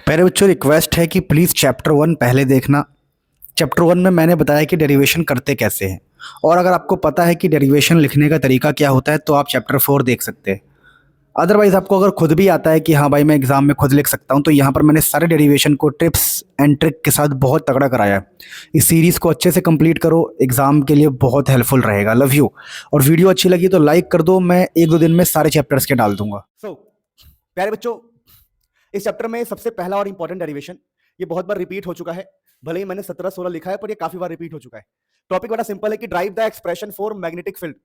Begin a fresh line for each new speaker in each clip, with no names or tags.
मेरे बच्चों रिक्वेस्ट है कि प्लीज़ चैप्टर वन पहले देखना। चैप्टर वन में मैंने बताया कि डेरिवेशन करते कैसे हैं, और अगर आपको पता है कि डेरिवेशन लिखने का तरीका क्या होता है तो आप चैप्टर फोर देख सकते हैं। अदरवाइज़ आपको अगर खुद भी आता है कि हाँ भाई मैं एग्ज़ाम में खुद लिख सकता हूँ, तो यहाँ पर मैंने सारे डेरिवेशन को टिप्स एंड ट्रिक के साथ बहुत तगड़ा कराया है। इस सीरीज़ को अच्छे से कंप्लीट करो, एग्ज़ाम के लिए बहुत हेल्पफुल रहेगा। Love you. और वीडियो अच्छी लगी तो लाइक कर दो, मैं एक दो दिन में सारे चैप्टर्स के डाल दूंगा।
प्यारे बच्चों, इस चैप्टर में सबसे पहला और इंपॉर्टेंट डेरिवेशन, ये बहुत बार रिपीट हो चुका है। भले ही मैंने 17-16 लिखा है पर ये काफी बार रिपीट हो चुका है। टॉपिक बड़ा सिंपल है कि drive the expression for magnetic field.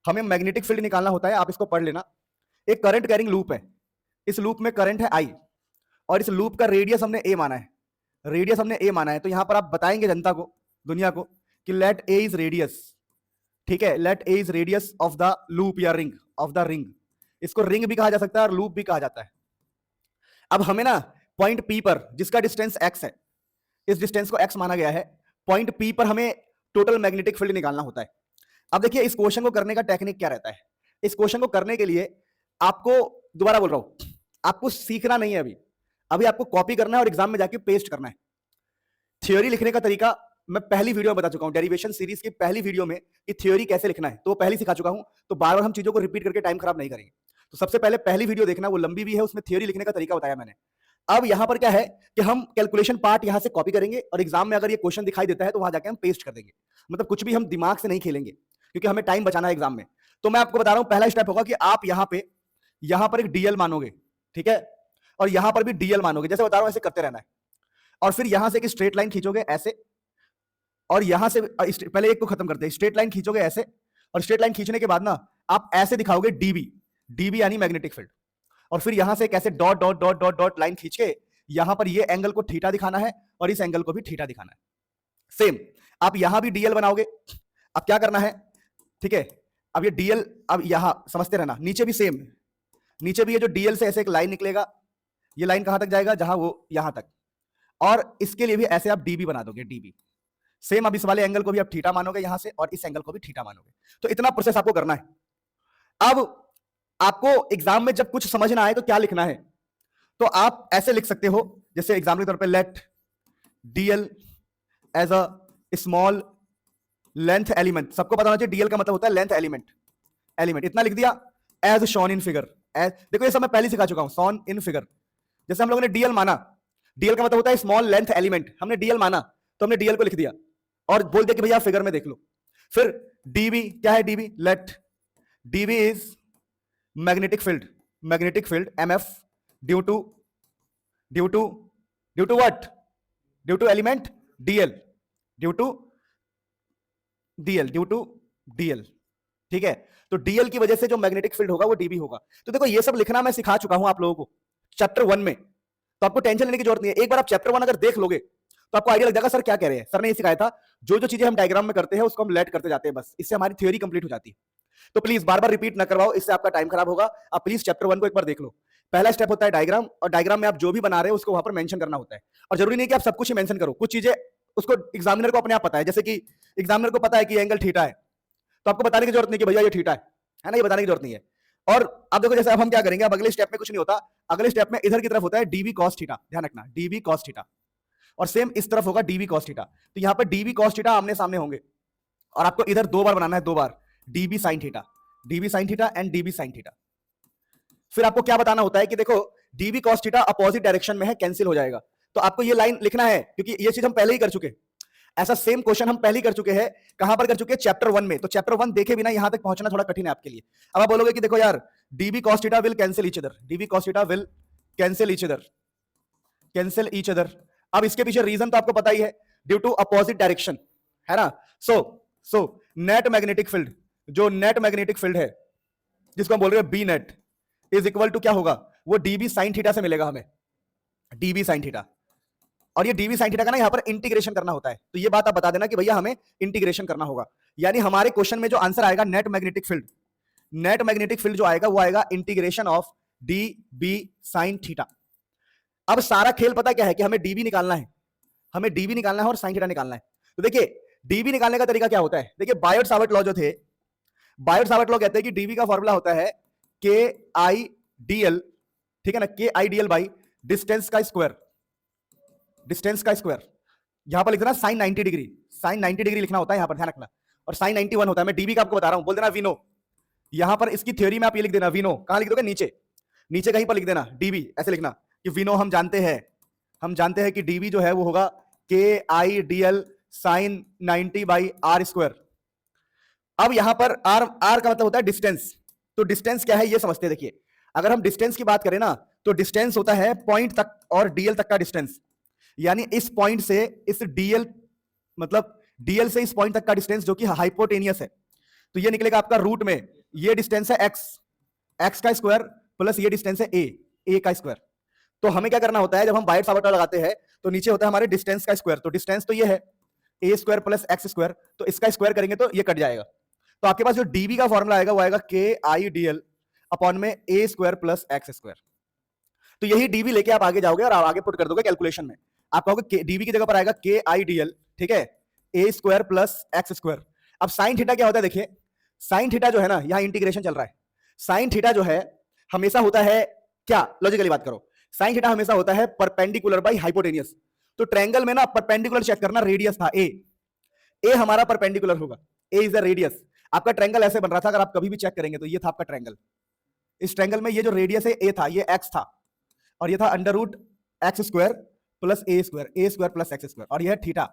हमें मैग्नेटिक फील्ड निकालना होता है, आप इसको पढ़ लेना। एक करंट कैरिंग लूप है, इस लूप में करंट है आई, और इस लूप का रेडियस हमने ए माना है। रेडियस हमने ए माना है, तो यहां पर आप बताएंगे जनता को, दुनिया को, कि लेट ए इज रेडियस। ठीक है, let A is radius of the loop या रिंग, ऑफ द रिंग। इसको रिंग भी कहा जा सकता है और लूप भी कहा जाता है। अब हमें ना पॉइंट पी पर, जिसका डिस्टेंस एक्स है, इस डिस्टेंस को एक्स माना गया है, पॉइंट पी पर हमें टोटल मैग्नेटिक फील्ड निकालना होता है। अब देखिए इस क्वेश्चन को करने का टेक्निक क्या रहता है। इस क्वेश्चन को करने के लिए आपको, दोबारा बोल रहा हूं, आपको सीखना नहीं है अभी, अभी आपको कॉपी करना है और एग्जाम में जाके पेस्ट करना है। थ्योरी लिखने का तरीका मैं पहली वीडियो में बता चुका हूं, डेरिवेशन सीरीज की पहली वीडियो में कि थ्योरी कैसे लिखना है, तो वो पहले सिखा चुका हूं। तो बार बार हम चीजों को रिपीट करके टाइम खराब नहीं करेंगे। तो सबसे पहले पहली वीडियो देखना, वो लंबी भी है, उसमें थ्योरी लिखने का तरीका बताया मैंने। अब यहां पर क्या है कि हम कैलकुलेशन पार्ट यहां से कॉपी करेंगे और एग्जाम में अगर ये क्वेश्चन दिखाई देता है तो वहां जाके हम पेस्ट कर देंगे। मतलब कुछ भी हम दिमाग से नहीं खेलेंगे, क्योंकि हमें टाइम बचाना है एग्जाम में। तो मैं आपको बता रहा हूं, पहला स्टेप होगा कि आप यहां पर एक डीएल मानोगे, ठीक है, और यहां पर भी डीएल मानोगे, जैसे बता रहा हूं ऐसे करते रहना है। और फिर यहां से एक स्ट्रेट लाइन खींचोगे ऐसे, और यहां से पहले एक को खत्म करते हैं, स्ट्रेट लाइन खींचोगे ऐसे, और स्ट्रेट लाइन खींचने के बाद ना आप ऐसे दिखाओगे डीबी, डीबी यानी मैग्नेटिक फील्ड। और फिर यहां से कैसे dot dot dot dot dot line खींच के यहां पर ये एंगल को थीटा दिखाना है और इस एंगल को भी थीटा दिखाना है। सेम आप यहां भी डीएल बनाओगे। अब क्या करना है, ठीक है, अब ये डीएल, अब यहां समझते रहना, नीचे भी सेम, नीचे भी ये जो डीएल से ऐसे एक लाइन निकलेगा, ये लाइन कहां तक जाएगा, जहां वो यहां तक, और इसके लिए भी ऐसे आप डीबी बना दोगे, डीबी। सेम अब इस वाले एंगल को भी आप थीटा मानोगे यहां से, और इस एंगल को भी थीटा मानोगे। तो इतना प्रोसेस आपको करना है। अब आपको एग्जाम में जब कुछ समझ ना आए तो क्या लिखना है, तो आप ऐसे लिख सकते हो, जैसे एग्जाम के तौर पे let DL as a small length element. सबको पता होना चाहिए डीएल का मतलब होता है लेंथ एलिमेंट, एलिमेंट। इतना लिख दिया, as shown in figure. As, देखो ये सब मैं पहले सिखा चुका हूं, शॉन इन फिगर। जैसे हम लोगों ने डीएल माना, डीएल का मतलब होता है स्मॉल लेंथ एलिमेंट, हमने डीएल माना तो हमने डीएल को लिख दिया और बोल दिया कि भैया फिगर में देख लो। फिर डीबी क्या है, DB let DB is magnetic field, magnetic field MF due to due to due to what, due to element DL, due to DL, due to DL. ठीक है, तो डीएल की वजह से जो मैग्नेटिक फील्ड होगा वो डीबी होगा। तो देखो ये सब लिखना मैं सिखा चुका हूं आप लोगों को चैप्टर वन में, तो आपको टेंशन लेने की जरूरत नहीं है। एक बार आप चैप्टर वन अगर देख लोगे तो आपको आइडिया लग जाएगा सर क्या कह रहे हैं। सर ने ये सिखाया था, जो जो चीजें हम डायग्राम में करते हैं उसको हम लेट करते जाते हैं, बस इससे हमारी थ्योरी कंप्लीट हो जाती है। तो प्लीज बार बार रिपीट ना करवाओ, इससे आपका टाइम खराब होगा। आप प्लीज चैप्टर वन को एक बार देख लो। पहला स्टेप होता है डायग्राम, और डायग्राम में आप जो भी बना रहे हो उसको वहां पर मेंशन करना होता है। और जरूरी नहीं कि आप सब कुछ ही मेंशन करो, कुछ चीजें उसको एग्जामिनर को अपने आप पता है। जैसे कि एग्जामिनर को पता है कि एंगल थीटा है, तो आपको बताने की जरूरत नहीं कि भैया ये थीटा है ना, ये बताने की जरूरत नहीं है। और अब देखो जैसे अब हम क्या करेंगे, अब अगले स्टेप में कुछ नहीं होता, अगले स्टेप में इधर की तरफ होता है डीबी कॉस थीटा, ध्यान रखना डीबी कॉस थीटा, और सेम इस तरफ होगा डीबी कॉस थीटा। तो यहां पर डीबी कॉस थीटा आमने सामने होंगे, और आपको इधर दो बार बनाना है, दो बार dB sine theta, dB sine theta and dB sine theta. फिर आपको क्या बताना होता है कि देखो dB cos theta opposite direction में है, कैंसिल हो जाएगा। तो आपको ये लाइन लिखना है, क्योंकि ये चीज हम पहले ही कर चुके, ऐसा सेम क्वेश्चन हम पहले ही कर चुके हैं। कहां पर कर चुके हैं, चैप्टर वन में। तो चैप्टर वन देखे बिना यहां तक पहुंचना थोड़ा कठिन है आपके लिए। अब आप बोलोगे कि देखो यार dB cos theta will cancel each other, dB cos theta will cancel each other, cancel each other. अब इसके पीछे रीजन तो आपको पता ही है, ड्यू टू अपोजिट डायरेक्शन, है ना। सो नेट मैग्नेटिक फील्ड, जो नेट मैग्नेटिक फील्ड है जिसको हम बोल रहे हैं B net, is equal to क्या होगा, वो डीबी साइन थीटा से मिलेगा हमें, डीबी साइन थीटा। और ये डीवी साइन थीटा का ना यहाँ पर इंटीग्रेशन करना होता है। तो ये बात आप बता देना कि भैया हमें इंटीग्रेशन करना होगा। यानी हमारे क्वेश्चन में जो आंसर आएगा net magnetic field, net magnetic field जो आएगा वो आएगा integration of D B sine theta. अब सारा खेल पता क्या है कि हमें डीबी निकालना है, हमें डीबी निकालना है और साइन थीटा निकालना है। तो देखिए डीबी निकालने का तरीका क्या होता है, देखिए बायोट सावर्ट लॉ जो थे, बायोट सावर्ट लॉ कहते हैं कि डीबी का फॉर्मूला होता है के आई डी एल, ठीक है ना, के I D L by distance का स्क्वायर, डिस्टेंस का स्क्वायर, यहां पर लिख देना साइन 90 डिग्री, साइन 90 डिग्री लिखना होता है यहां पर, ध्यान रखना, और साइन 91 होता है, मैं डीबी का आपको बता रहा हूं, बोल देना वी नो, यहां पर इसकी थ्योरी में आप ये लिख देना वी नो, कहां लिख दोगे, नीचे, नीचे कहीं पर लिख देना डीबी, ऐसे लिखना कि वी नो हम जानते हैं कि डीबी जो है वो होगा K I D L sine 90 by R square. अब यहां पर आर का मतलब होता है डिस्टेंस, तो डिस्टेंस क्या है ये समझते हैं। देखिए अगर हम डिस्टेंस की बात करें ना, तो डिस्टेंस होता है पॉइंट तक और डीएल तक का डिस्टेंस, यानी इस पॉइंट से इस डीएल, मतलब डीएल से इस पॉइंट तक का डिस्टेंस जो कि हाइपोटेनियस है, तो ये निकलेगा आपका रूट में, ये डिस्टेंस है एक्स का स्क्वायर प्लस ये डिस्टेंस है ए का स्क्वायर। तो हमें क्या करना होता है, जब हम बाइट सावर्ट लगाते हैं तो नीचे होता है हमारे डिस्टेंस का स्क्वायर, तो डिस्टेंस तो ये है ए स्क्वायर प्लस एक्स स्क्वायर, तो इसका स्क्वायर करेंगे तो ये कट जाएगा, तो आपके पास जो डीबी का फॉर्मूला आएगा वो आएगा के आई डी एल अपॉन में ए स्क्वायर प्लस एक्स स्क्वायर। तो यही डीबी लेके आप आगे जाओगे और आगे पुट कर दोगे कैलकुलेशन में, आप कहोगे डीबी की जगह पर आएगा के आई डी एल, ठीक है, ए स्क्वायर प्लस एक्स स्क्वायर। अब साइन थीटा क्या होता है, देखिए साइन थीटा जो है ना, यहां इंटीग्रेशन चल रहा है, साइन थीटा जो है हमेशा होता है क्या, लॉजिकली बात करो, साइन थीटा हमेशा होता है परपेंडिकुलर बाई हाइपोटेनियस। तो ट्रायंगल में ना परपेंडिकुलर चेक करना, रेडियस था ए हमारा परपेंडिकुलर होगा, ए इज द रेडियस। आपका ट्रायंगल ऐसे बन रहा था, अगर आप कभी भी चेक करेंगे तो ये था आपका ट्रायंगल, इस ट्रायंगल में ये जो रेडियस है ए था, ये एक्स था, और ये था under root x square plus a square plus x square, और ये है थीटा।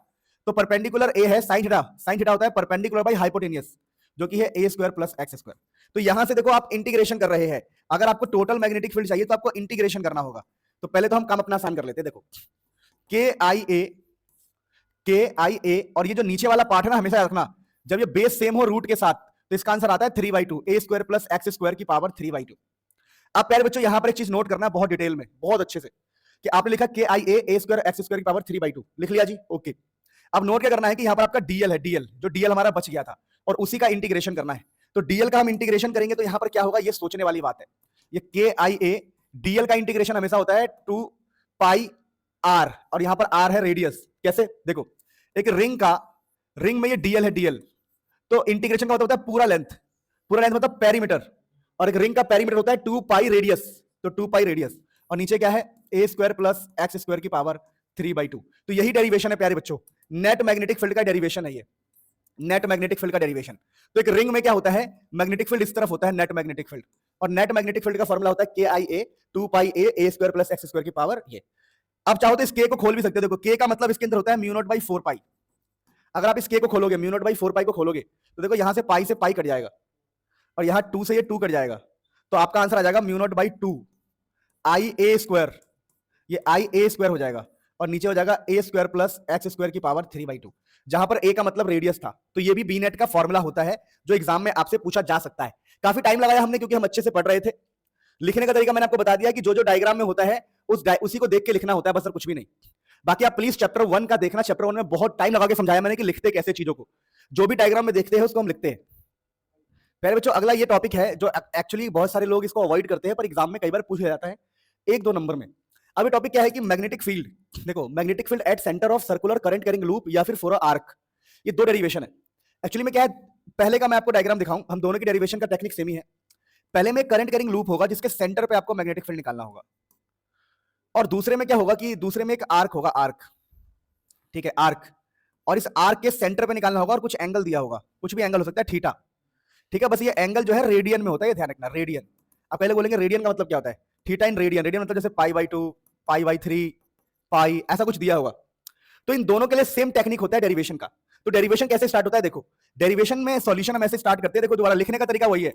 तो परपेंडिकुलर ए है साइन थीटा होता है परपेंडिकुलर बाई हाइपोटेनियस, जो कि है ए स्क्वायर प्लस एक्स स्क्वायर। तो यहां से देखो आप इंटीग्रेशन कर रहे हैं, अगर आपको टोटल मैग्नेटिक फील्ड चाहिए तो आपको इंटीग्रेशन करना होगा। तो पहले तो हम काम अपना आसान कर लेते हैं, देखो के आई ए, और ये जो नीचे वाला पार्ट है ना, हमेशा याद रखना, जब ये बेस सेम हो रूट के साथ तो इसका आंसर आता है 3/2, ए स्क्वायर प्लस एक्स स्क्वायर की पावर 3/2। अब प्यारे बच्चों यहां पर एक चीज नोट करना है बहुत डिटेल में, बहुत अच्छे से, कि आपने लिखा के आई ए स्क्वायर एक्स स्क्वायर की पावर 3/2, लिख लिया जी, ओके। अब नोट क्या करना है कि यहां पर आपका डीएल है, डीएल जो डीएल हमारा बच गया था, और उसी का इंटीग्रेशन करना है। तो डीएल का हम इंटीग्रेशन करेंगे तो यहां पर क्या होगा, ये सोचने वाली बात है। ये के आई ए डीएल का इंटीग्रेशन हमेशा होता है 2 पाई आर, और यहां पर आर है रेडियस। कैसे, देखो एक रिंग में ये डीएल है, डीएल, तो इंटीग्रेशन का मतलब होता है पूरा लेंथ मतलब पेरीमीटर, और एक रिंग का पेरीमीटर होता है 2 पाई रेडियस, तो 2 पाई रेडियस, और नीचे क्या है ए स्क्वायर प्लस एक्स स्क्वायर की पावर 3/2। तो यही डेरिवेशन है प्यारे बच्चों, नेट मैग्नेटिक फील्ड का डेरिवेशन है ये, नेट मैग्नेटिक फील्ड का डेरिवेशन। तो एक रिंग में क्या होता है, मैग्नेटिक फील्ड इस तरफ होता है नेट मैग्नेटिक फील्ड, और नेट मैग्नेटिक फील्ड का फॉर्मूला होता है के आई ए 2 पाई ए स्क्वायर प्लस एक्स स्क्वायर की पावर ये। अब चाहो तो इस के को खोल भी सकते हो, देखो के का मतलब इसके अंदर होता है म्यू नॉट बाई 4 पाई। अगर आप इस के को खोलोगे, म्यू नॉट बाई 4 पाई को खोलोगे, तो देखो यहां से पाई कट जाएगा, और यहां 2 से ये 2 कट जाएगा, तो आपका आंसर आ जाएगा mu naught by 2 I A square, ये आई ए स्क्वायर हो जाएगा, और नीचे हो जाएगा ए स्क्वायर प्लस एक्स स्क्वायर की पावर 3/2, जहां पर ए का मतलब रेडियस था। तो ये भी बी नेट का फॉर्मूला होता है जो एग्जाम में आपसे पूछा जा सकता है। काफी टाइम लगाया हमने क्योंकि हम अच्छे से पढ़ रहे थे। लिखने का तरीका मैंने आपको बता दिया कि जो जो डायग्राम में होता है उसी को देख के लिखना होता है, बस और कुछ भी नहीं। बाकी आप प्लीज चैप्टर 1 का देखना, चैप्टर 1 में बहुत टाइम लगा के समझाया मैंने कि लिखते कैसे चीजों को, जो भी डायग्राम में देखते हैं उसको हम लिखते हैं। पहले बच्चों अगला ये टॉपिक है जो एक्चुअली बहुत सारे लोग इसको अवॉइड करते हैं, पर एग्जाम में कई बार पूछा जाता है 1-2 नंबर में। अब ये टॉपिक क्या है कि मैग्नेटिक फील्ड, देखो magnetic field at centre of circular current carrying loop या फिर फॉर आर्क, ये 2 डेरिवेशन है। एक्चुअली में क्या है, पहले का मैं आपको डायग्राम दिखाऊं, हम दोनों की डेरिवेशन का टेक्निक सेम ही है। पहले में करंट कैरिंग लूप होगा जिसके सेंटर पे आपको मैग्नेटिक फील्ड निकालना होगा, और दूसरे में क्या होगा कि दूसरे में एक आर्क होगा, आर्क, ठीक है, आर्क, और इस आर्क के सेंटर पे निकालना होगा, और कुछ एंगल दिया होगा, कुछ भी एंगल हो सकता है, थीटा, ठीक है। बस ये एंगल जो है रेडियन में होता है, ये ध्यान रखना, रेडियन। आप पहले बोलेंगे रेडियन का मतलब क्या होता है, थीटा इन रेडियन, रेडियन मतलब जैसे पाई/2, पाई/3, पाई, ऐसा कुछ दिया होगा। तो इन दोनों के लिए सेम टेक्निक होता है डेरिवेशन का। तो डेरिवेशन कैसे स्टार्ट होता है, देखो डेरिवेशन में सॉल्यूशन हम ऐसे स्टार्ट करते हैं, देखो दोबारा लिखने का तरीका वही है।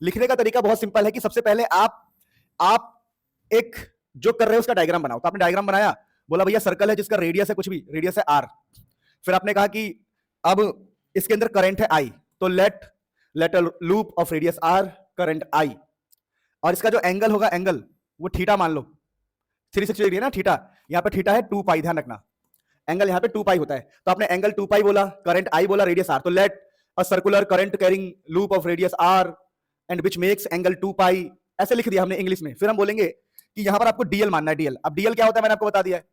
लिखने का तरीका बहुत सिंपल है कि सबसे पहले आप एक जो कर रहे हो उसका डायग्राम बनाओ। तो आपने डायग्राम बनाया, बोला भैया सर्कल है जिसका रेडियस है कुछ भी, रेडियस है आर। फिर आपने कहा कि अब इसके अंदर करंट है आई, तो let a loop of radius R current I, और इसका जो एंगल होगा, एंगल वो थीटा मान लो, 360 डिग्री है ना थीटा, यहां पे थीटा है 2 पाई, ध्यान रखना एंगल यहां पे 2 पाई होता है। तो आपने एंगल 2 पाई बोला, करंट आई बोला, रेडियस आर, तो let a circular current carrying loop of radius R and which makes angle 2 pi, ऐसे लिख दिया हमने इंग्लिश में। फिर हम बोलेंगे कि यहां पर आपको डीएल मानना है, डीएल। अब डीएल क्या होता है मैंने आपको बता दिया है,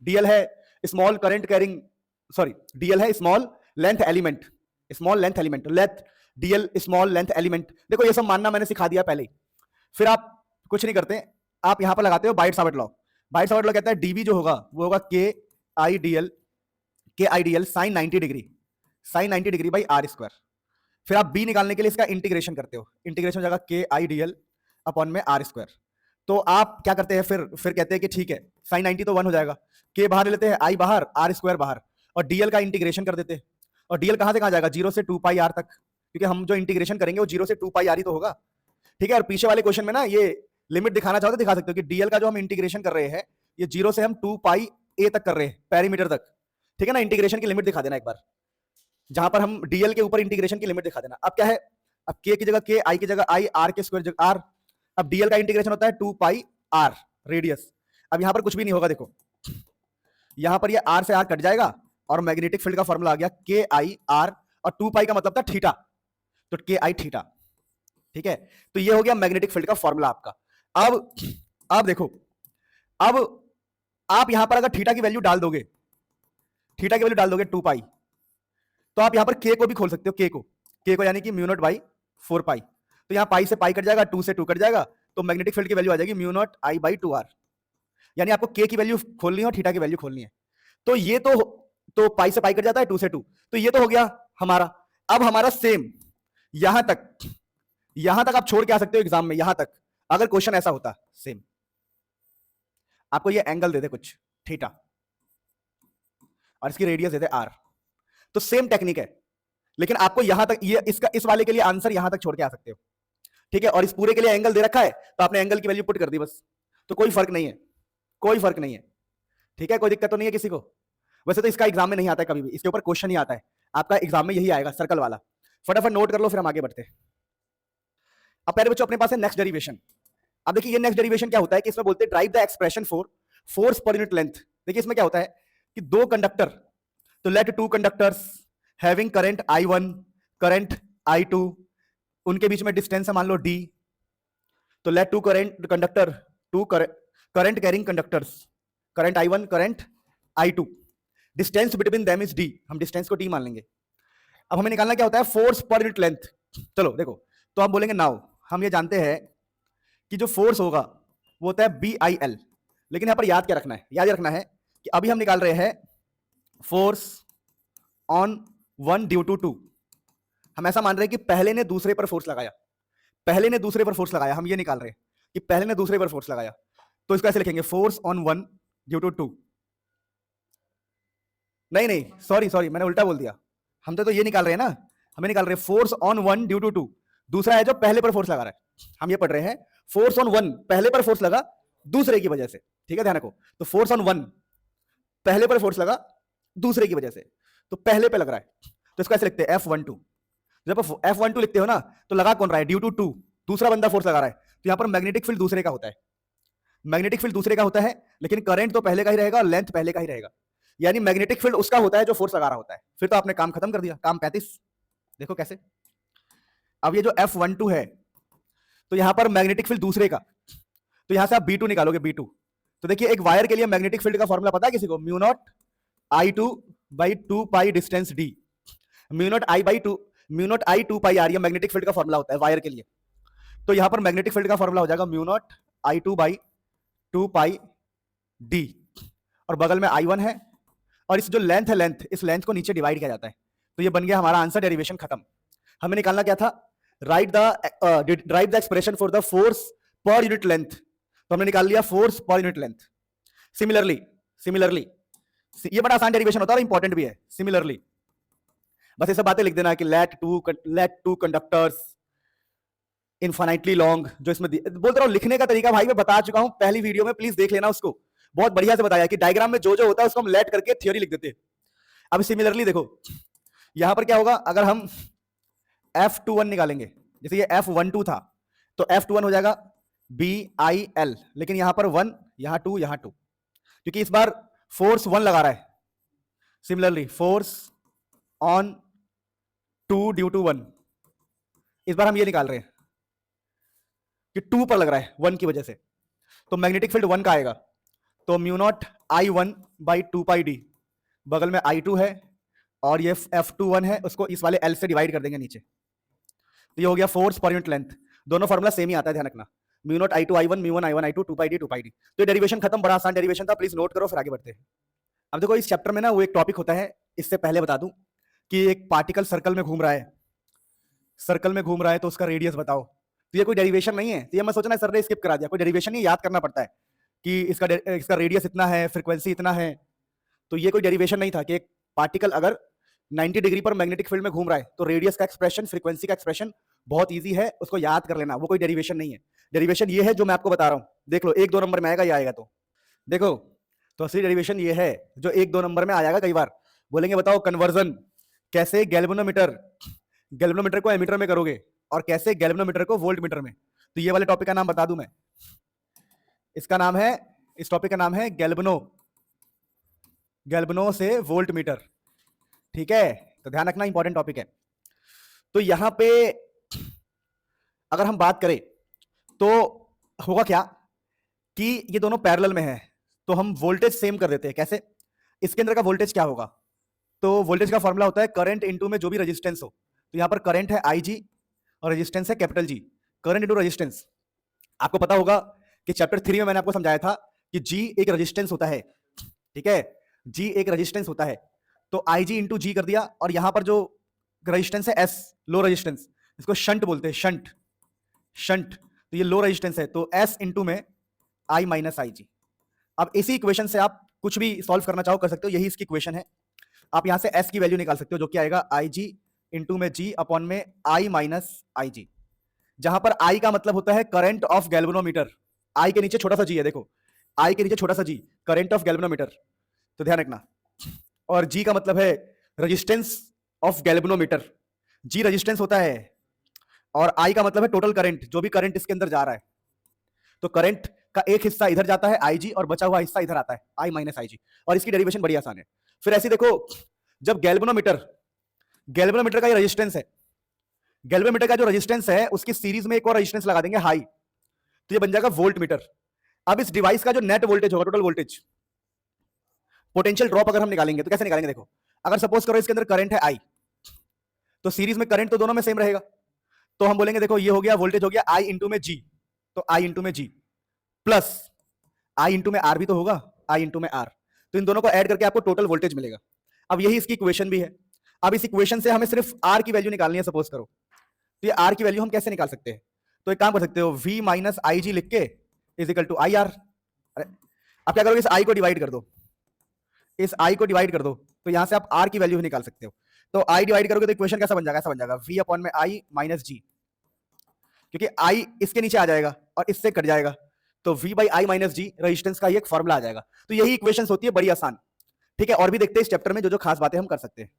डीएल है small current carrying, sorry dl है small length element, small length element, let dl small length element. देखो ये सब मानना मैंने सिखा दिया पहले ही। फिर आप कुछ नहीं करते, आप यहां पर लगाते हो Biot Savart law. Biot Savart कहता है डीवी जो होगा वो होगा K IDL sine 90 degree by R square. फिर आप बी निकालने के लिए इसका इंटीग्रेशन करते हो, इंटीग्रेशन हो जाएगा के आईडीएल अपॉन में आर स्क्वायर। तो आप क्या करते हैं फिर कहते हैं कि ठीक है साइन 90 तो 1 हो जाएगा, के बाहर ले लेते हैं, आई बाहर, आर स्क्वायर बाहर, और डीएल का इंटीग्रेशन कर देते हैं। और डीएल कहां से कहां जाएगा, 0 से 2 पाई आर तक, क्योंकि हम जो इंटीग्रेशन करेंगे वो 0 से 2 पाई आर ही तो होगा। ठीक है, और पीछे वाले क्वेश्चन में ना ये लिमिट दिखाना चाहो तो दिखा सकते हो कि डीएल का जो हम इंटीग्रेशन कर रहे हैं ये 0 से हम 2 पाई ए तक कर रहे हैं, पेरीमीटर तक। ठीक है ना, इंटीग्रेशन की लिमिट दिखा देना एक बार, जहां पर हम डीएल के ऊपर इंटीग्रेशन की लिमिट दिखा देना। अब क्या है, अब के की जगह के, आई की जगह आई, आर के स्क्वायर जगह आर। अब डीएल का इंटीग्रेशन होता है 2 पाई आर रेडियस। अब यहां पर कुछ भी नहीं होगा, देखो यहां पर ये आर से आर कट जाएगा और मैग्नेटिक फील्ड का फॉर्मूला आ गया के आई आर, और 2 पाई का मतलब था थीटा, तो के आई थीटा। ठीक है, तो ये हो गया मैग्नेटिक फील्ड का फॉर्मूला आपका। अब देखो, अब आप यहां पर अगर थीटा की वैल्यू डाल दोगे, थीटा की वैल्यू डाल दोगे 2 पाई, तो आप यहां पर के को भी खोल सकते हो, के को यानी कि म्यू नॉट बाई 4 पाई। तो यहां पाई से पाई कट जाएगा, 2 से 2 कट जाएगा, तो मैग्नेटिक फील्ड की वैल्यू आ जाएगी mu not I by 2 R. यानी आपको के की वैल्यू खोलनी है और थीटा की वैल्यू खोलनी है। तो ये तो पाई से पाई कट जाता है, 2 से 2, तो ये तो हो गया हमारा। अब हमारा सेम यहां तक आप छोड़ के आ सकते हो एग्जाम में, यहां तक अगर क्वेश्चन ऐसा होता, सेम आपको ये एंगल दे दे कुछ थीटा और इसकी रेडियस दे दे आर, तो सेम टेक्निक है, लेकिन आपको यहां तक ये इस वाले के लिए आंसर यहां तक छोड़ के आ सकते हो। ठीक है, और इस पूरे के लिए एंगल दे रखा है तो आपने एंगल की वैल्यू पुट कर दी बस, तो कोई फर्क नहीं है, कोई फर्क नहीं है। ठीक है, कोई दिक्कत तो नहीं है किसी को। वैसे तो इसका एग्जाम में नहीं आता है कभी भी, इसके ऊपर क्वेश्चन ही आता है, आपका एग्जाम में यही आएगा सर्कल वाला। फटाफट नोट कर लो, फिर हम आगे बढ़ते हैं। अब पहले बच्चों अपने पास है नेक्स्ट डेरिवेशन। अब देखिए ये नेक्स्ट डेरिवेशन क्या होता है कि इसमें बोलते हैं drive the expression for force per unit length. देखिए इसमें क्या होता है कि दो कंडक्टर, तो let two conductors having current I1 current I2, उनके बीच में डिस्टेंस है मान लो d, तो let two current carrying conductors, current I1 current I2, distance between them is d, हम डिस्टेंस को d मान लेंगे। अब हमें निकालना क्या होता है, फोर्स पर यूनिट लेंथ। चलो देखो, तो हम बोलेंगे नाउ, हम ये जानते हैं कि जो फोर्स होगा वो होता है BIL, लेकिन यहां पर याद क्या रखना है, याद रखना है कि अभी हम निकाल रहे हैं फोर्स ऑन 1 ड्यू टू 2। हम ऐसा मान रहे हैं कि पहले ने दूसरे पर फोर्स लगाया, पहले ने दूसरे पर फोर्स लगाया, हम ये निकाल रहे हैं कि पहले ने दूसरे पर फोर्स लगाया, तो इसको ऐसे लिखेंगे फोर्स ऑन 1 ड्यू टू 2। नहीं सॉरी मैंने उल्टा बोल दिया, हम तो ये निकाल रहे हैं ना, हमें निकाल रहे हैं फोर्स ऑन 1 ड्यू टू 2, दूसरा है जो पहले पर फोर्स लगा रहा है। हम ये पढ़ रहे हैं फोर्स ऑन 1 पहले पर फोर्स लगा दूसरे की वजह से। ठीक है, ध्यान रखो, तो फोर्स ऑन 1 पहले पर फोर्स लगा दूसरे की वजह से, तो पहले पे लग रहा है, तो इसको ऐसे लिखते हैं F12। जब F12 लिखते हो ना तो लगा कौन रहा है, ड्यू टू 2, दूसरा बंदा फोर्स लगा रहा है, तो यहां पर मैग्नेटिक फील्ड दूसरे का होता है, मैग्नेटिक फील्ड दूसरे का होता है, लेकिन करंट तो पहले का ही रहेगा और लेंथ पहले का ही रहेगा, यानी मैग्नेटिक फील्ड उसका होता है जो फोर्स लगा रहा होता है। फिर तो आपने काम खत्म कर दिया, काम 35। देखो कैसे, अब ये जो F12 है तो यहां पर मैग्नेटिक फील्ड दूसरे का, तो यहां से आप B2 निकालोगे, B2, तो देखिए एक वायर के लिए मैग्नेटिक फील्ड का फॉर्मूला पता है किसी को, mu naught I2 by 2 pi distance D, mu naught I 2 pi R, ये मैग्नेटिक फील्ड का फॉर्मूला होता है वायर के लिए। तो यहां पर मैग्नेटिक फील्ड का फॉर्मूला हो जाएगा mu naught I2 by 2 pi D, और बगल में I1 है, और इस जो लेंथ है, इस लेंथ को नीचे डिवाइड किया जाता है, तो ये बन गया हमारा आंसर, डेरिवेशन खत्म। हमें निकालना क्या था, drive the expression for the force per unit length, तो हमने निकाल लिया force per unit length. Similarly ये बड़ा आसान डेरिवेशन होता है और इंपॉर्टेंट भी है। सिमिलरली बस ये सब बातें लिख देना कि let two conductors infinitely long, जो इसमें बोलते रहो, लिखने का तरीका भाई मैं बता चुका हूं पहली वीडियो में, प्लीज देख लेना उसको, बहुत बढ़िया से बताया कि डायग्राम में जो जो होता है उसको हम लेट करके थ्योरी लिख देते हैं। अब सिमिलरली देखो यहां पर क्या होगा, अगर हम F21 निकालेंगे, जैसे ये F12 था, तो F21 हो जाएगा BIL, लेकिन यहां पर 1, यहां 2, यहां 2, क्योंकि इस बार फोर्स 1 लगा रहा है। Similarly force on 2 due to 1, इस बार हम ये निकाल रहे हैं कि 2 पर लग रहा है 1 की वजह से, तो मैग्नेटिक फील्ड 1 का आएगा, तो mu naught I1 by 2 pi D, बगल में I2 है और ये F21 है, उसको इस वाले L से डिवाइड कर देंगे नीचे, तो ये हो गया फोर्स पर यूनिट लेंथ। दोनों फॉर्मूला सेम ही आता है, ध्यान रखना, mu naught I2 I1 mu 1 I1 I2 2 pi D two pi D. तो ये डेरिवेशन खत्म, बड़ा आसान डेरिवेशन था, प्लीज नोट करो फिर आगे बढ़ते हैं। अब देखो इस चैप्टर में ना वो एक टॉपिक होता है, इससे पहले बता दूं कि एक पार्टिकल सर्कल में घूम रहा है, सर्कल में घूम रहा है तो उसका रेडियस बताओ। तो ये कोई डेरिवेशन नहीं है, तो ये मैं सोचना सर ने स्किप करा दिया, कोई डेरिवेशन नहीं, याद करना पड़ता है कि इसका रेडियस इतना है, फ्रीक्वेंसी इतना है। तो ये कोई डेरिवेशन नहीं था कि एक पार्टिकल अगर 90 डिग्री पर मैग्नेटिक फील्ड में घूम रहा है तो रेडियस का एक्सप्रेशन, फ्रीक्वेंसी का एक्सप्रेशन बहुत इजी है, उसको याद कर लेना, वो कोई डेरिवेशन नहीं है। डेरिवेशन ये है जो मैं आपको बता रहा हूं, देख लो 1-2 नंबर में आएगा, ये आएगा। तो देखो, तो असली डेरिवेशन ये है जो 1-2 नंबर में आएगा। कई बार बोलेंगे बताओ कन्वर्जन कैसे गैल्वेनोमीटर को एमीटर में करोगे और कैसे गैल्वेनोमीटर को वोल्ट मीटर में। तो ये वाले टॉपिक का नाम बता दूं मैं, इसका नाम है, इस टॉपिक का नाम है गैल्वेनो से वोल्ट मीटर, ठीक है। तो ध्यान रखना, इंपॉर्टेंट टॉपिक है। तो यहां पे अगर हम बात करें तो होगा क्या कि ये दोनों पैरेलल में है, तो हम वोल्टेज सेम कर देते हैं। कैसे? इसके अंदर का वोल्टेज क्या होगा, तो वोल्टेज का फॉर्मूला होता है करंट इनटू में जो भी रेजिस्टेंस हो। तो यहां पर करंट है IG और रेजिस्टेंस है capital G, current into resistance. आपको पता होगा कि चैप्टर 3 में मैंने आपको समझाया था कि G एक रेजिस्टेंस होता है, ठीक है, G एक रेजिस्टेंस होता है। तो IG इंटू G कर दिया, और यहां पर जो रेजिस्टेंस है S, लो रेजिस्टेंस, इसको शंट बोलते हैं, शंट। तो ये लो रेजिस्टेंस है, तो S इंटू में I माइनस IG। अब इसी इक्वेशन से आप कुछ भी सॉल्व करना चाहो कर सकते हो, यही इसकी इक्वेशन है। आप यहां से S की वैल्यू निकाल सकते हो, जो कि आएगा IG इंटू में G अपॉन में I माइनस IG, जहां पर I का मतलब होता है करंट ऑफ गैल्वेनोमीटर। I के नीचे छोटा सा G है, देखो I के नीचे छोटा सा G, करंट ऑफ गैल्वेनोमीटर, तो ध्यान रखना। और G का मतलब है resistance of galvanometer, G resistance होता है, और I का मतलब है टोटल करंट, जो भी करंट इसके अंदर जा रहा है। तो करंट का एक हिस्सा इधर जाता है IG और बचा हुआ हिस्सा इधर आता है I माइनस IG, और इसकी डेरिवेशन बड़ी आसान है। फिर ऐसे देखो, जब गैल्वेनोमीटर का ये रेजिस्टेंस है, गैल्वेनोमीटर का जो रेजिस्टेंस है उसकी सीरीज में एक और रेजिस्टेंस लगा देंगे हाई, तो ये बन जाएगा वोल्ट मीटर। अब इस डिवाइस का जो नेट वोल्टेज होगा, टोटल वोल्टेज, पोटेंशियल ड्रॉप अगर हम निकालेंगे तो कैसे निकालेंगे, देखो अगर सपोज करो इसके अंदर करंट है I, तो सीरीज में करंट तो दोनों में सेम रहेगा, तो हम बोलेंगे देखो ये हो गया वोल्टेज हो गया I इंटू में G, तो I इंटू में G प्लस I इंटू में R भी तो होगा, I इंटू में R, तो इन दोनों को ऐड करके आपको टोटल वोल्टेज मिलेगा। अब यही इसकी इक्वेशन भी है। अब इस इक्वेशन से हमें सिर्फ R की वैल्यू निकालनी है सपोज करो, तो ये R की वैल्यू हम कैसे निकाल सकते हैं, तो एक काम कर सकते हो, V माइनस IG लिख के इज इक्वल टू IR। अब क्या करोगे, इस I को डिवाइड कर दो, इस I को डिवाइड कर दो, तो यहां से आप R की वैल्यू भी निकाल सकते हो। तो I डिवाइड करोगे तो इक्वेशन कैसा बन जाएगा, ऐसा बन जाएगा V अपॉन में I माइनस G, क्योंकि I इसके नीचे आ जाएगा और इससे कट जाएगा, तो V by I minus G resistance का एक फॉर्मूला आ जाएगा। तो यही इक्वेशंस होती है, बड़ी आसान, ठीक है। और भी देखते हैं इस चैप्टर में जो जो खास बातें हम कर सकते हैं।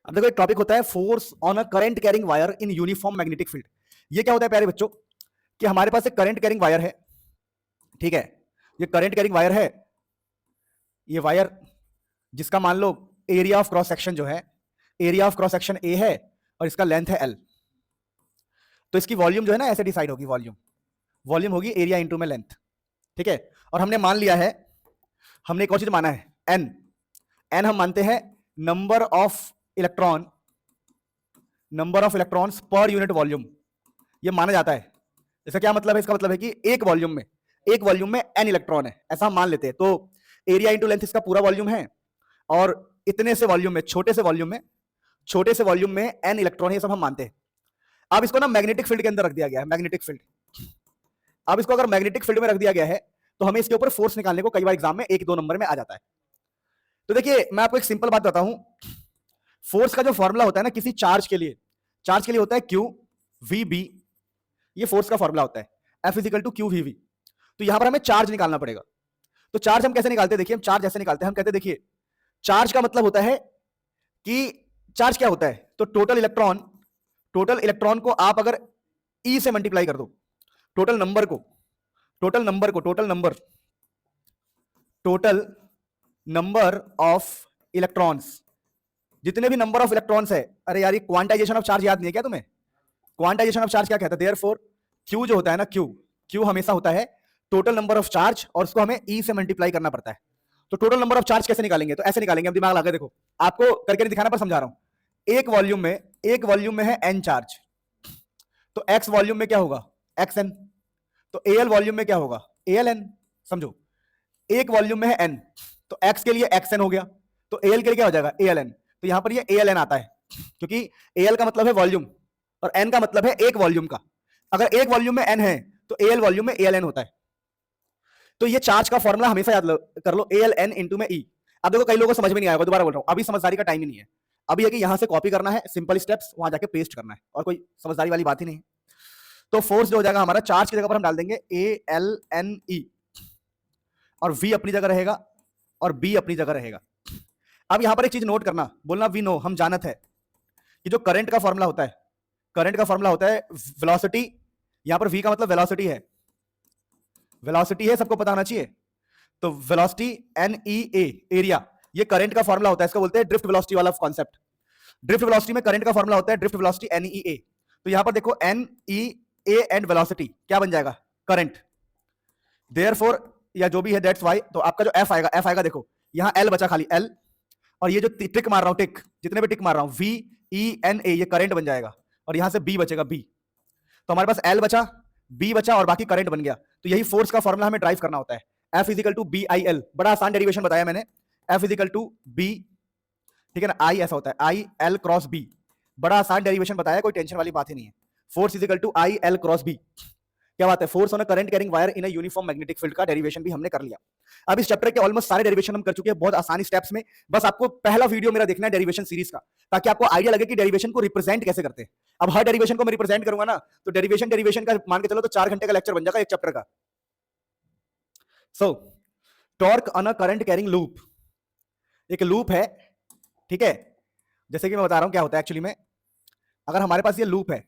अब देखो एक टॉपिक होता है force on a current carrying wire in uniform magnetic field. ये क्या होता है प्यारे बच्चों, कि हमारे पास एक करंट कैरिंग वायर है, ठीक है, ये करंट कैरिंग वायर है, ये वायर जिसका मान लो एरिया ऑफ क्रॉस सेक्शन जो है, area of cross section A है और इसका लेंथ है L, तो इसकी वॉल्यूम जो है ना ऐसे डिसाइड होगी, वॉल्यूम होगी एरिया इंटू में लेंथ, ठीक है। और हमने मान लिया है, हमने एक और चीज माना है N हम मानते हैं number of electrons per unit volume, ये माना जाता है। इसका क्या मतलब है, इसका मतलब है कि एक वॉल्यूम में N इलेक्ट्रॉन है, ऐसा हम मान लेते हैं। तो एरिया इंटू लेंथ इसका पूरा वॉल्यूम है, और इतने से वॉल्यूम में, छोटे से वॉल्यूम में N इलेक्ट्रॉन, ये सब हम मानते हैं। अब इसको ना मैग्नेटिक फील्ड के अंदर रख दिया गया है, मैग्नेटिक फील्ड। अब इसको अगर मैग्नेटिक फील्ड में रख दिया गया है तो हमें इसके ऊपर फोर्स निकालने को कई बार एग्जाम में 1-2 नंबर में आ जाता है। तो देखिए मैं आपको एक सिंपल बात बताता हूं, फोर्स का जो फॉर्मूला होता है ना किसी चार्ज के लिए होता है Q V B, ये फोर्स का फॉर्मूला होता है, F is equal to Q V V। तो यहां पर हमें चार्ज निकालना पड़ेगा। तो चार्ज हम कैसे निकालते हैं, देखिए हम चार्ज ऐसे निकालते हैं, हम कहते हैं देखिए चार्ज का मतलब होता है कि चार्ज क्या होता है, तो टोटल इलेक्ट्रॉन को आप अगर E से मल्टीप्लाई कर दो, टोटल नंबर ऑफ इलेक्ट्रॉन्स, जितने भी नंबर ऑफ इलेक्ट्रॉन्स है। अरे यार ये क्वांटाइजेशन ऑफ चार्ज याद नहीं है क्या तुम्हें, क्वांटाइजेशन ऑफ चार्ज क्या कहता है, देयरफॉर Q जो होता है ना, Q हमेशा होता है टोटल नंबर ऑफ चार्ज, और उसको हमें E से मल्टीप्लाई करना पड़ता है। तो टोटल नंबर ऑफ चार्ज कैसे निकालेंगे, तो ऐसे निकालेंगे, हम दिमाग लगा, देखो आपको करके नहीं दिखाना पर समझा रहा हूं। एक वॉल्यूम में है N चार्ज, तो X वॉल्यूम में क्या होगा, XN, तो एल वॉल्यूम में क्या होगा, एल एन, समझो एक वॉल्यूम में है एन, तो एक्स के लिए एक्स एन हो गया, तो एल के लिए क्या हो जाएगा, एल एन। तो यहां पर ये एल एन आता है, क्योंकि एल का मतलब है वॉल्यूम और एन का मतलब है एक वॉल्यूम का। अगर एक वॉल्यूम में एन है तो एल वॉल्यूम में एल एन होता है। तो ये चार्ज का फॉर्मूला हमेशा याद कर लो, एल एन इंटू में ई। अब देखो कई लोगों को समझ में नहीं आएगा, दोबारा बोल रहा हूं, अभी समझदारी का टाइम ही नहीं है। अभी है कि यहां से कॉपी करना है, सिंपल स्टेप्स, वहां जाके पेस्ट करना है, और कोई समझदारी वाली बात ही नहीं है। तो फोर्स जो हो जाएगा हमारा, चार्ज की जगह पर हम डाल देंगे ए एल एन ई, और वी अपनी जगह रहेगा और बी अपनी जगह रहेगा। अब यहां पर एक चीज नोट करना, बोलना वी नो, हम जानत है कि जो करंट का फॉर्मूला होता है, करंट का फॉर्मूला होता है वेलोसिटी, यहां पर वी का मतलब वेलोसिटी है, वेलोसिटी है, सबको पता होना चाहिए। तो velocity N E A, area, ये करंट का फॉर्मूला होता है, इसको बोलते हैं ड्रिफ्ट वेलोसिटी वाला कॉन्सेप्ट। ड्रिफ्ट वेलोसिटी में करंट का फॉर्मूला होता है drift velocity N E A. तो यहां पर देखो N E A and velocity क्या बन जाएगा, करंट। देयरफॉर या जो भी है दैट्स वाई, तो आपका जो एफ आएगा, एफ आएगा देखो यहां एल बचा खाली एल, और ये जो टिक मार रहा हूं, टिक जितने भी टिक मार रहा हूं, वी ई एन ए, ये करंट बन जाएगा, और यहां से बी बचेगा बी। तो हमारे पास एल बचा, बी बचा और बाकी करंट बन गया। तो यही फोर्स का फॉर्मूला हमें ड्राइव करना होता है, F is equal to B I L. बड़ा आसान डेरिवेशन बताया मैंने, एफ इजिकल टू बी, ठीक है ना, आई ऐसा होता है, आई एल क्रॉस बी। बड़ा आसान डेरिवेशन बताया, कोई टेंशन वाली बात ही नहीं है। Force is equal to I L cross B, क्या बात है, force on a current carrying wire in a uniform magnetic field का डेरिवेशन भी हमने कर लिया। अब इस चैप्टर के ऑलमोस्ट सारे डेरिवेशन हम कर चुके हैं बहुत आसानी स्टेप्स में। बस आपको पहला वीडियो मेरा देखना है डेरिवेशन सीरीज का, ताकि आपको आइडिया लगे कि डेरिवेशन को रिप्रेजेंट कैसे करते हैं। अब हर डेरिवेशन को मैं रिप्रेजेंट करूंगा ना, तो डेरिवेशन डेरिवेशन का मान के चलो तो 4 घंटे का लेक्चर बन जाएगा एक चैप्टर का। सो torque on a current carrying loop, एक लूप है, ठीक है। जैसे कि मैं बता रहा हूं क्या होता है एक्चुअली में, अगर हमारे पास ये लूप है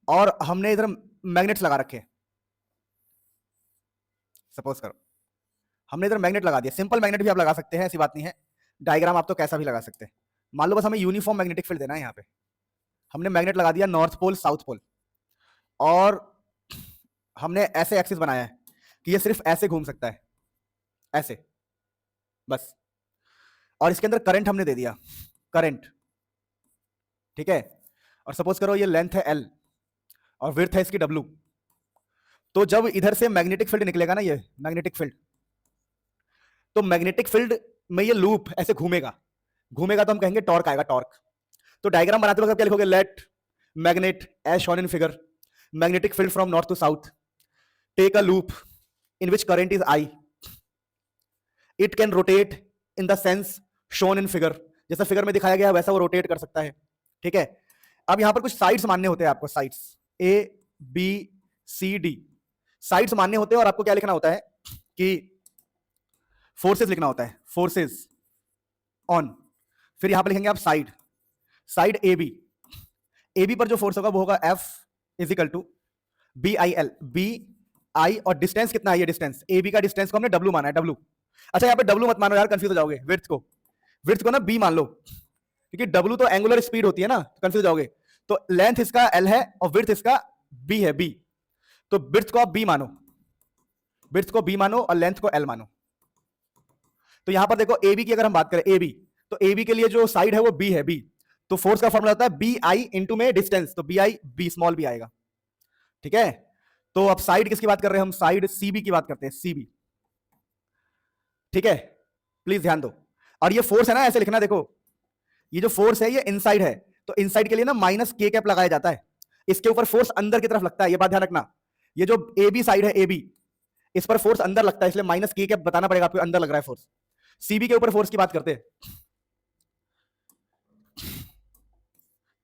और हमने इधर मैग्नेट्स लगा रखे, सपोज करो हमने इधर मैग्नेट लगा दिया, सिंपल मैग्नेट भी आप लगा सकते हैं, ऐसी बात नहीं है, डायग्राम आप तो कैसा भी लगा सकते हैं। मान लो बस हमें यूनिफॉर्म मैग्नेटिक फील्ड देना है, यहाँ पे हमने मैग्नेट लगा दिया नॉर्थ पोल साउथ पोल, और हमने ऐसे एक्सिस बनाया है कि ये सिर्फ ऐसे घूम सकता है, ऐसे बस, और इसके अंदर करंट हमने दे दिया, करंट, ठीक है। और सपोज करो ये लेंथ है एल और विड्थ है इसकी डब्ल्यू। तो जब इधर से मैग्नेटिक फील्ड निकलेगा ना, ये मैग्नेटिक फील्ड, तो मैग्नेटिक फील्ड में ये लूप ऐसे घूमेगा, घूमेगा तो हम कहेंगे टॉर्क आएगा, टॉर्क। तो डायग्राम बनाते वक्त क्या लिखोगे, let magnet as shown in figure, magnetic field from north to south, take a loop in which current is I, it can rotate in the sense shown in figure, जैसा figure में दिखाया गया वैसा वो रोटेट कर सकता है, ठीक है। अब यहां पर कुछ साइड्स मानने होते हैं आपको, sides A B C D, sides मानने होते हैं, और आपको क्या लिखना होता है कि फोर्सेस लिखना होता है, फोर्सेस ऑन, फिर यहां पर लिखेंगे आप side, side A B, A B पर जो फोर्स होगा वो होगा F is equal to B I L, B I, और डिस्टेंस कितना है, ये डिस्टेंस ए बी का डिस्टेंस को हमने डब्ल्यू माना है, डब्ल्यू। अच्छा यहाँ पे डब्ल्यू मत मानो यार, कंफ्यूज हो जाओगे, विड्थ को ना बी मान लो, क्योंकि डब्ल्यू तो एंगुलर स्पीड होती है ना, कंफ्यूज हो जाओगे। तो लेंथ इसका एल है और विड्थ इसका बी है, बी, तो विड्थ को आप बी मानो, विड्थ को बी मानो और लेंथ को एल मानो। तो यहां पर देखो ए बी की अगर हम बात करें, ए बी, तो ए बी के लिए जो साइड है वो बी है, बी, तो फोर्स का फॉर्मूला होता है बी आई इंटू में डिस्टेंस, तो B I B small B आएगा, ठीक है। तो अब साइड किसकी बात कर रहे हैं हम, साइड सी बी की बात करते हैं, सी बी, ठीक है, प्लीज ध्यान दो। और ये फोर्स है ना, ऐसे लिखना, देखो ये जो फोर्स है ये इनसाइड है, तो इनसाइड के लिए ना माइनस के कैप लगाया जाता है, इसके ऊपर फोर्स अंदर की तरफ लगता है, ये बात ध्यान रखना। ये जो ए बी साइड है, ए बी, इस पर फोर्स अंदर लगता है, इसलिए माइनस के कैप बताना पड़ेगा आपको, अंदर लग रहा है फोर्स। सीबी के ऊपर फोर्स की बात करते हैं,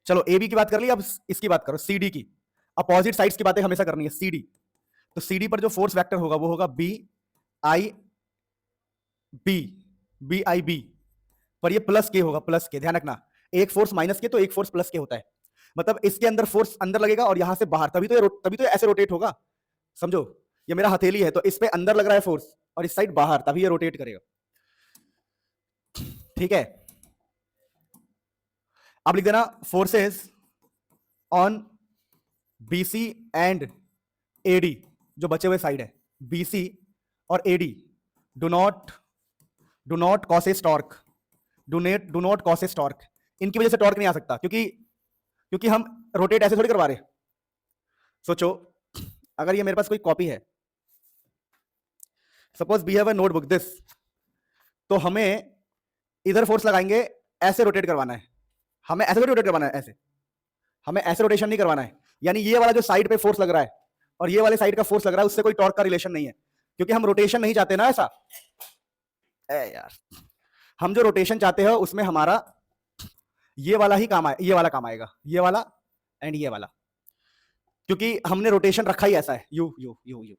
चलो ए बी की बात कर ली, अब इसकी बात करो सी डी की, अपोजिट साइड्स की बातें हमेशा करनी है, सी डी, तो सी डी पर जो फोर्स वेक्टर होगा वो होगा B I B, B I B, पर ये प्लस के होगा, प्लस के, ध्यान रखना, एक फोर्स माइनस के तो एक फोर्स प्लस के होता है, मतलब इसके अंदर फोर्स अंदर लगेगा और यहां से बाहर, तभी तो ऐसे रोटेट होगा, समझो ये मेरा हथेली है, तो इस पे अंदर लग रहा है फोर्स और इस साइड बाहर, तभी ये रोटेट करेगा, ठीक है। अब लिख देना forces on BC and AD, जो बचे हुए साइड है बीसी और AD, do not causes torque, do not causes torque, इनकी वजह से टॉर्क नहीं आ सकता, क्योंकि हम रोटेट ऐसे थोड़ी करवा रहे। सोचो अगर ये मेरे पास कोई कॉपी है, suppose we have a notebook this, तो हमें इधर फोर्स लगाएंगे, ऐसे रोटेट करवाना है, हमें ऐसे रोटेट करवाना है, ऐसे हमें ऐसे रोटेशन नहीं करवाना है। यानी ये वाला जो साइड पे फोर्स लग रहा है और ये वाले साइड का फोर्स लग रहा है, उससे कोई टॉर्क का रिलेशन नहीं है, क्योंकि हम रोटेशन नहीं चाहते ना ऐसा। यार, हम जो रोटेशन चाहते हैं उसमें हमारा ये वाला ही काम आए, ये वाला काम आएगा, ये वाला एंड ये वाला, क्योंकि हमने रोटेशन रखा ही ऐसा है, यू यू यू यू।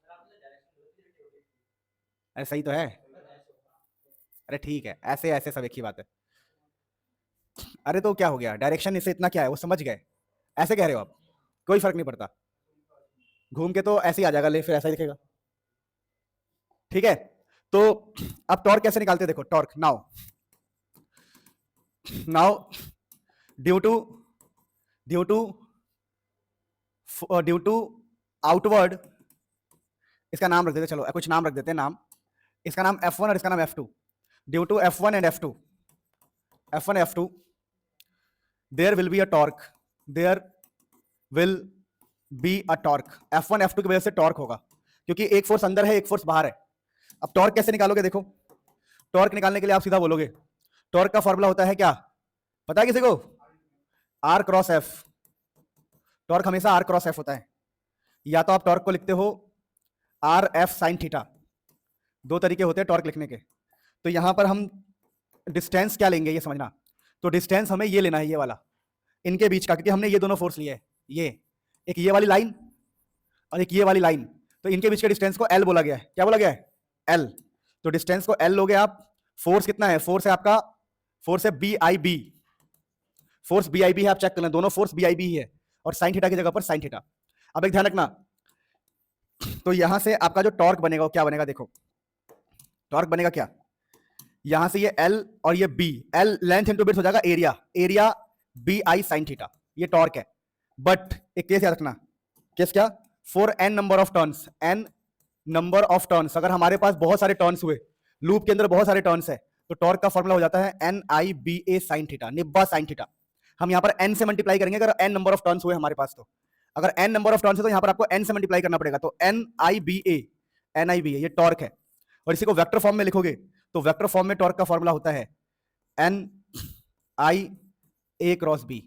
अरे सही तो है, अरे ठीक है, ऐसे ऐसे सब एक ही बात है। अरे तो क्या हो गया, डायरेक्शन इससे इतना क्या है, वो समझ गए, ऐसे कह रहे हो आप, कोई फर्क नहीं पड़ता, घूम के तो ऐसे ही आ जाएगा, ले फिर ऐसा ही दिखेगा, ठीक है। तो अब टॉर्क कैसे निकालते हैं, देखो torque, now now due to outward, इसका नाम रख देते, चलो कुछ नाम रख देते हैं, नाम इसका नाम F1 और इसका नाम F2, due to F1 and F2, F1 F2, there will be a torque, there will be a torque, F1 F2 की वजह से टॉर्क होगा, क्योंकि एक फोर्स अंदर है, एक फोर्स बाहर है। अब टॉर्क कैसे निकालोगे, देखो टॉर्क निकालने के लिए आप सीधा बोलोगे, टॉर्क का फॉर्मूला होता है क्या, पता है किसी को, R क्रॉस F। टॉर्क हमेशा R क्रॉस F होता है, या तो आप टॉर्क को लिखते हो आर एफ साइन थीटा, दो तरीके होते हैं टॉर्क लिखने के। तो यहां पर हम डिस्टेंस क्या लेंगे ये समझना, तो डिस्टेंस हमें ये लेना है, ये वाला इनके बीच का, क्योंकि हमने ये दोनों फोर्स लिए है, ये एक ये वाली लाइन और एक ये वाली लाइन, तो इनके बीच के डिस्टेंस को एल बोला गया है, क्या बोला गया है, एल। तो डिस्टेंस को एल लोगे आप, फोर्स कितना है, फोर्स है आपका, फोर्स है B I B, force B I B है, आप चेक कर लें, दोनों फोर्स बी आई बी ही है, और साइन थीटा की जगह पर साइन थीटा। अब एक ध्यान रखना, तो यहां से आपका जो टॉर्क बनेगा वो क्या बनेगा, देखो टॉर्क बनेगा क्या, यहां से ये L और ये B, L length into breadth हो जाएगा area, area B I sine theta, ये टॉर्क है। बट एक केस याद रखना, केस क्या, for n number of turns, n number of turns, अगर हमारे पास बहुत सारे टर्न्स हुए, लूप के अंदर बहुत सारे टर्न्स है, तो टॉर्क का फॉर्मूला हो जाता है एन आई बी ए साइन थीटा, निब्बा साइन थीटा। हम यहां पर n से मल्टीप्लाई करेंगे, अगर n नंबर ऑफ टर्न्स हुए हमारे पास, तो अगर n नंबर ऑफ टर्न्स है तो यहां पर आपको n से मल्टीप्लाई करना पड़ेगा, तो एन आई बी ए ये टॉर्क है। और इसी को वेक्टर फॉर्म में लिखोगे तो वेक्टर फॉर्म में टॉर्क का फॉर्मूला होता है एन आई ए क्रॉस बी,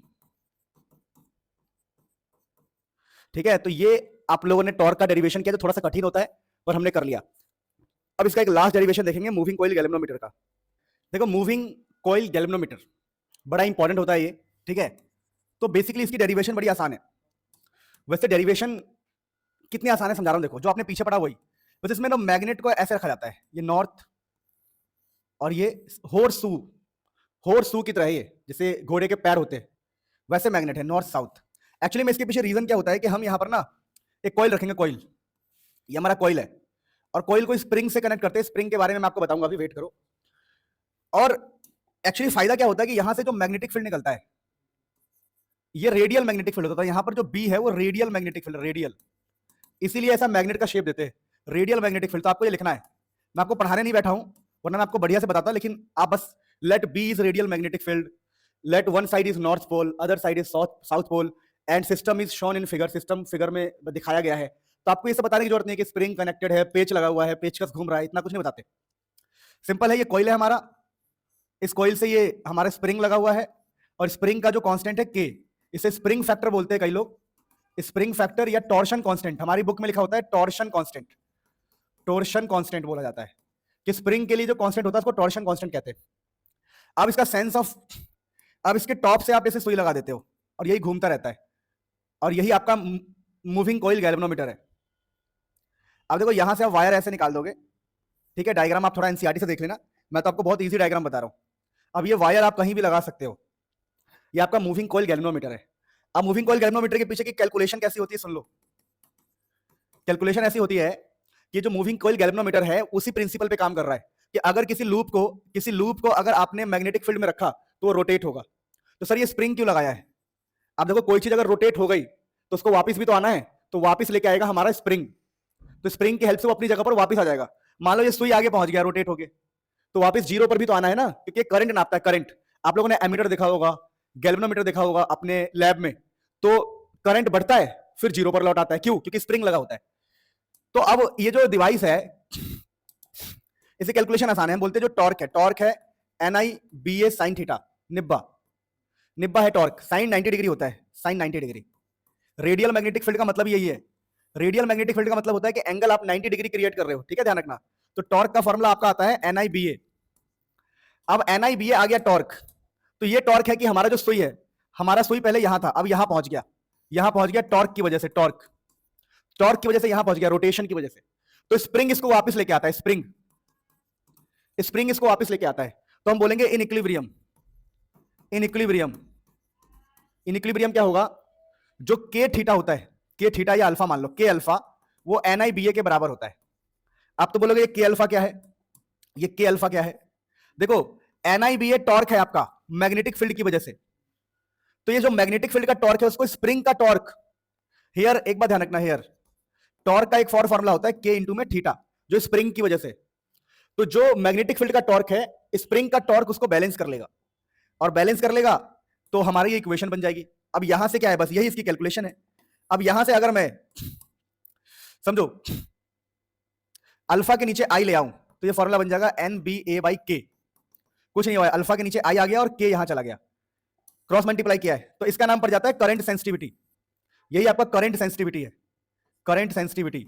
ठीक है। तो ये आप लोगों ने टॉर्क का डेरिवेशन किया, तो थोड़ा सा कठिन होता है पर हमने कर लिया। अब इसका एक लास्ट डेरिवेशन देखेंगे, मूविंग कॉइल गैल्वेनोमीटर का। देखो मूविंग कॉइल गैल्वेनोमीटर बड़ा इंपॉर्टेंट होता है ये, ठीक है। तो बेसिकली इसकी डेरिवेशन बड़ी आसान है, वैसे डेरिवेशन कितनी आसान है समझा रहा हूं, देखो जो आपने पीछे पढ़ा वही, बस इसमें ना मैग्नेट को ऐसे रखा जाता है, ये नॉर्थ और ये होर्सू की तरह, ये जैसे घोड़े के पैर होते हैं वैसे मैग्नेट है, नॉर्थ साउथ। एक्चुअली में इसके पीछे रीजन क्या होता है कि हम यहां पर ना एक कॉइल रखेंगे, कॉइल ये हमारा कॉइल है, और कॉइल को स्प्रिंग से कनेक्ट करते हैं, स्प्रिंग के बारे में मैं आपको बताऊंगा, अभी वेट करो। और एक्चुअली फायदा क्या होता है कि यहां से जो मैग्नेटिक फील्ड निकलता है ये रेडियल मैग्नेटिक फील्ड होता है, यहां पर जो बी है वो रेडियल मैग्नेटिक फील्ड, रेडियल, इसीलिए ऐसा मैग्नेट का शेप देते हैं, रेडियल मैग्नेटिक फील्ड। तो आपको ये लिखना है, मैं आपको पढ़ाने नहीं बैठा हूं, वरना मैं आपको बढ़िया से बताता, लेकिन आप बस let B is radial magnetic field, let one side is north pole, other side is south pole, and system is shown in figure, system figure में दिखाया गया है। तो आपको ये सब बताने की जरूरत नहीं है कि स्प्रिंग कनेक्टेड है, पेच लगा हुआ है, पेचकस घूम रहा है, इतना कुछ नहीं बताते। सिंपल है, ये कॉइल है हमारा, इस कॉइल से ये हमारा स्प्रिंग लगा हुआ है, और स्प्रिंग का जो कांस्टेंट है के, इसे स्प्रिंग फैक्टर बोलते हैं कई लोग, स्प्रिंग फैक्टर या टॉर्शन कांस्टेंट, हमारी बुक में लिखा होता है टॉर्शन कांस्टेंट, टॉर्शन कांस्टेंट बोला जाता है, कि स्प्रिंग के लिए जो कांस्टेंट होता है उसको टॉर्शन कांस्टेंट कहते हैं। अब इसका सेंस ऑफ, अब इसके टॉप से आप इसे सुई लगा देते हो और यही घूमता रहता है, और यही आपका मूविंग कॉइल गैल्वेनोमीटर है। अब देखो यहां से आप वायर ऐसे निकाल दोगे, ठीक है, डायग्राम आप थोड़ा एनसीईआरटी से देख लेना, मैं तो आपको बहुत इजी डायग्राम बता रहा हूं। अब ये वायर आप कहीं भी लगा सकते हो, ये आपका मूविंग कॉइल गैल्वेनोमीटर है। अब मूविंग कॉइल गैल्वेनोमीटर के पीछे की कैलकुलेशन कैसी होती है सुन लो, कैलकुलेशन ऐसी होती है कि जो मूविंग कॉइल गैल्वेनोमीटर है उसी प्रिंसिपल पे काम कर रहा है, कि अगर किसी लूप को अगर आपने मैग्नेटिक फील्ड में रखा तो वो रोटेट होगा। तो सर ये स्प्रिंग क्यों लगाया है, आप देखो कोई चीज अगर रोटेट हो गई तो उसको वापस भी तो आना है, तो वापस लेके आएगा हमारा स्प्रिंग, तो स्प्रिंग की हेल्प से वो अपनी जगह पर वापस आ जाएगा। मान लो ये सुई आगे पहुंच गया रोटेट हो गए, तो वापस जीरो पर भी तो आना है ना, क्योंकि करंट नापता है, करंट। आप लोगों ने एमीटर देखा होगा, गैल्वेनोमीटर देखा होगा अपने लैब में, तो करंट बढ़ता है फिर जीरो पर लौट आता है, क्यों, क्योंकि स्प्रिंग लगा होता है। तो अब ये जो डिवाइस है इसे कैलकुलेशन आसान है, हम बोलते हैं जो टॉर्क है NIBA साइन थीटा, निब्बा है टॉर्क, साइन 90 डिग्री होता है, sine 90 degree. Radial magnetic field का मतलब यही है, रेडियल मैग्नेटिक फील्ड का मतलब होता है कि एंगल आप 90 डिग्री क्रिएट कर रहे हो, ठीक है, ध्यान रखना। तो टॉर्क का फॉर्मूला आपका आता है NIBA। अब NIBA आ गया टॉर्क, तो ये टॉर्क है कि हमारा जो सुई है, हमारा सुई पहले यहां था, अब यहां पहुंच गया टॉर्क की वजह से, टॉर्क की वजह से यहां पहुंच गया, रोटेशन की वजह से। तो स्प्रिंग इसको वापस लेके आता है, स्प्रिंग इसको वापस लेके आता है, तो हम बोलेंगे इन इक्विलिब्रियम क्या होगा, जो के थीटा होता है, के थीटा या अल्फा मान लो, के अल्फा वो NIBA के बराबर होता है। आप तो बोलोगे ये के अल्फा क्या है, ये के अल्फा क्या है, देखो NIBA टॉर्क है आपका मैग्नेटिक फील्ड की वजह से, तो ये जो मैग्नेटिक फील्ड का टॉर्क है उसको स्प्रिंग का टॉर्क, हियर एक बात ध्यान रखना, हियर टॉर्क का एक फॉर्मूला होता है के इंटू में थीटा, जो स्प्रिंग की वजह से, तो जो मैग्नेटिक फील्ड का टॉर्क है स्प्रिंग का टॉर्क उसको बैलेंस कर लेगा, और बैलेंस कर लेगा तो हमारी ये इक्वेशन बन जाएगी। अब यहां से क्या है, बस यही इसकी कैलकुलेशन है। अब यहां से अगर मैं समझो अल्फा के नीचे आई ले आऊं तो ये फॉर्मूला बन जाएगा NBA/K, कुछ नहीं हुआ, अल्फा के नीचे आई आ गया और के यहां चला गया, क्रॉस मल्टीप्लाई किया है, तो इसका नाम पड़ जाता है करंट सेंसिटिविटी। यही आपका करंट सेंसिटिविटी है, करंट सेंसिटिविटी,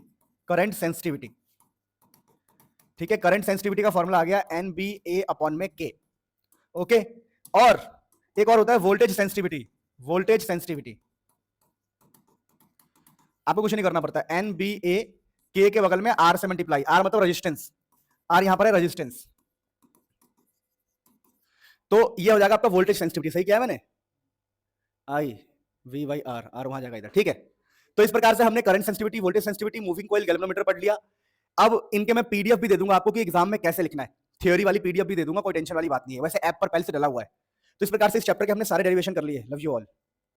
ठीक है। करंट सेंसिटिविटी का फॉर्मूला आ गया NBA/K, ओके। और एक और होता है वोल्टेज सेंसिटिविटी, आपको कुछ नहीं करना पड़ता, NBA/K के बगल में R से मल्टीप्लाई, R मतलब रेजिस्टेंस, R यहां पर है रेजिस्टेंस, तो ये हो जाएगा आपका वोल्टेज सेंसिटिविटी। सही किया है मैंने, IV/R, R वहां जाएगा इधर, ठीक है। तो इस प्रकार से हमने current sensitivity, voltage sensitivity, moving coil, galvanometer पढ़ लिया। अब इनके मैं PDF भी दे दूंगा आपको कि एग्जाम में कैसे लिखना है, थ्योरी वाली PDF भी दे दूंगा, कोई टेंशन वाली बात नहीं है, वैसे ऐप पर पहले से डला हुआ है। तो इस प्रकार से इस चैप्टर के हमने सारे डेरिवेशन कर लिए। Love you all.